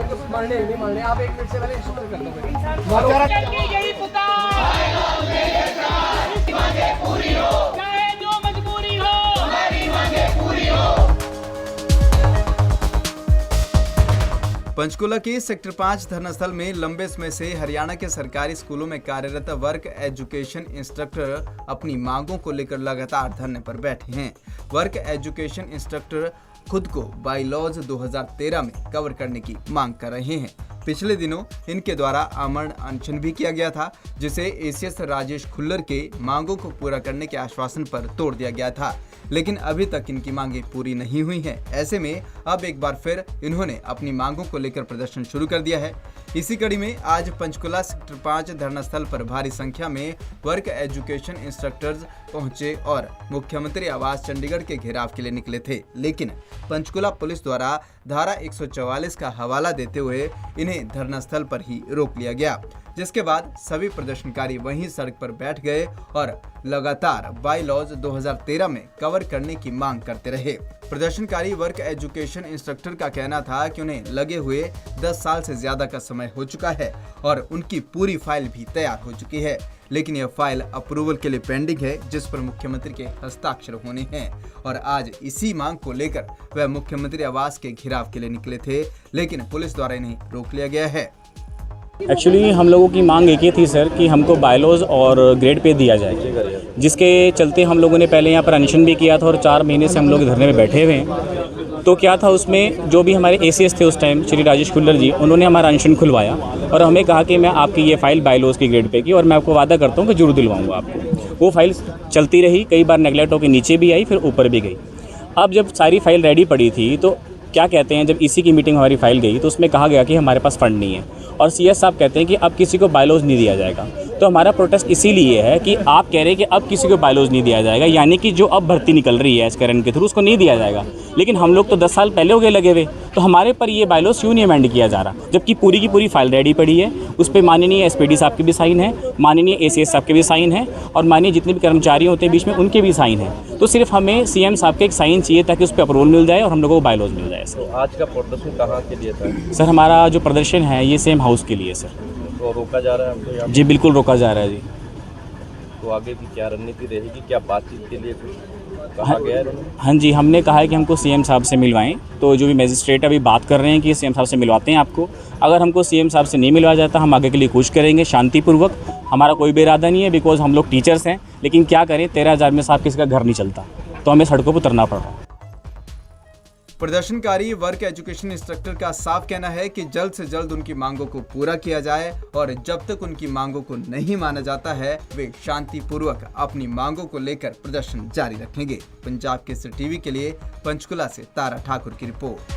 आपको कुछ मारने नहीं मारने, आप 1 मिनट से पहले शुरू कर लो। यही पुकार चाहे जो मजबूरी हो, हमारी मांगे पूरी हो। पंचकुला के सेक्टर 5 धरनास्थल में लंबे समय से हरियाणा के सरकारी स्कूलों में कार्यरत वर्क एजुकेशन इंस्ट्रक्टर अपनी मांगों को लेकर लगातार धरने पर बैठे हैं। वर्क एजुकेशन इंस्ट्रक्टर खुद को बाईलॉज 2013 में कवर करने की मांग कर रहे हैं। पिछले दिनों इनके द्वारा आमरण अनशन भी किया गया था, जिसे एसीएस राजेश खुल्लर के मांगों को पूरा करने के आश्वासन पर तोड़ दिया गया था, लेकिन अभी तक इनकी मांगें पूरी नहीं हुई हैं। ऐसे में अब एक बार फिर इन्होंने अपनी मांगों को लेकर प्रदर्शन शुरू कर दिया है। इसी कड़ी में आज पंचकुला सेक्टर 5 धरनास्थल पर भारी संख्या में वर्क एजुकेशन इंस्ट्रक्टर्स पहुंचे और मुख्यमंत्री आवास चंडीगढ़ के घेराव के लिए निकले थे, लेकिन पंचकुला पुलिस द्वारा धारा 144 का हवाला देते हुए इन्हें धरनास्थल पर ही रोक लिया गया, जिसके बाद सभी प्रदर्शनकारी वहीं सड़क पर बैठ गए और लगातार बाईलॉज 2013 में कवर करने की मांग करते रहे। प्रदर्शनकारी वर्क एजुकेशन इंस्ट्रक्टर का कहना था कि उन्हें लगे हुए 10 साल से ज्यादा का समय हो चुका है और उनकी पूरी फाइल भी तैयार हो चुकी है, लेकिन यह फाइल अप्रूवल के लिए पेंडिंग है, जिस पर मुख्यमंत्री के हस्ताक्षर होने हैं। और आज इसी मांग को लेकर वह मुख्यमंत्री आवास के घेराव के लिए निकले थे, लेकिन पुलिस द्वारा इन्हें रोक लिया गया है। एक्चुअली हम लोगों की मांग एक ही थी सर कि हमको बायलॉज और ग्रेड पे दिया जाए, जिसके चलते हम लोगों ने पहले यहाँ पर अनशन भी किया था और 4 महीने से हम लोग धरने में बैठे हुए हैं। तो क्या था, उसमें जो भी हमारे एसीएस थे उस टाइम श्री राजेश खुल्लर जी, उन्होंने हमारा अनशन खुलवाया और हमें कहा कि मैं आपकी ये फाइल बायलॉज की ग्रेड पे की और मैं आपको वादा करता हूँ कि जरूर दिलवाऊँगा आपको। वो फाइल चलती रही, कई बार नेगलेक्ट होकर नीचे भी आई, फिर ऊपर भी गई। अब जब सारी फाइल रेडी पड़ी थी तो क्या कहते हैं, जब इसी की मीटिंग हमारी फाइल गई तो उसमें कहा गया कि हमारे पास फंड नहीं है और सीएस साहब कहते हैं कि अब किसी को बायलॉज नहीं दिया जाएगा। तो हमारा प्रोटेस्ट इसीलिए है कि आप कह रहे हैं कि अब किसी को बायलॉज नहीं दिया जाएगा, यानी कि जो अब भर्ती निकल रही है एसकरन के थ्रू उसको नहीं दिया जाएगा। लेकिन हम लोग तो 10 साल पहले हो गए लगे हुए, तो हमारे पर ये बायलॉज क्यों नहीं अमेंड किया जा रहा, जबकि पूरी की पूरी फाइल रेडी पड़ी है। उस पर माननीय एसपीडी साहब के भी साइन है, माननीय एसीएस साहब के भी साइन है और माननीय जितने भी कर्मचारी होते हैं बीच में उनके भी साइन है। तो सिर्फ हमें सीएम साहब का एक साइन चाहिए ताकि उस पर अप्रूवल मिल जाए और हम लोगों को बायलॉज मिल जाए। तो आज का प्रदर्शन कहाँ के लिए था सर? हमारा जो प्रदर्शन है ये सेम हाउस के लिए सर। तो रोका जा रहा है हमको यहाँ? जी बिल्कुल रोका जा रहा है जी। तो आगे की क्या रणनीति रहेगी, क्या बातचीत के लिए कुछ कहा गया है? हाँ जी, हमने कहा है कि हमको सीएम साहब से मिलवाएं। तो जो भी मजिस्ट्रेट अभी बात कर रहे हैं कि सीएम साहब से मिलवाते हैं आपको। अगर हमको सीएम साहब से नहीं मिलवाया जाता हम आगे के लिए कुछ करेंगे शांतिपूर्वक। हमारा कोई भी इरादा नहीं है, बिकॉज हम लोग टीचर्स हैं, लेकिन क्या करें 13,000 में साहब किसी का घर नहीं चलता, तो हमें सड़कों पर उतरना पड़ रहा है। प्रदर्शनकारी वर्क एजुकेशन इंस्ट्रक्टर का साफ कहना है कि जल्द से जल्द उनकी मांगों को पूरा किया जाए और जब तक उनकी मांगों को नहीं माना जाता है वे शांतिपूर्वक अपनी मांगों को लेकर प्रदर्शन जारी रखेंगे। पंजाब केसरी टीवी के लिए पंचकुला से तारा ठाकुर की रिपोर्ट।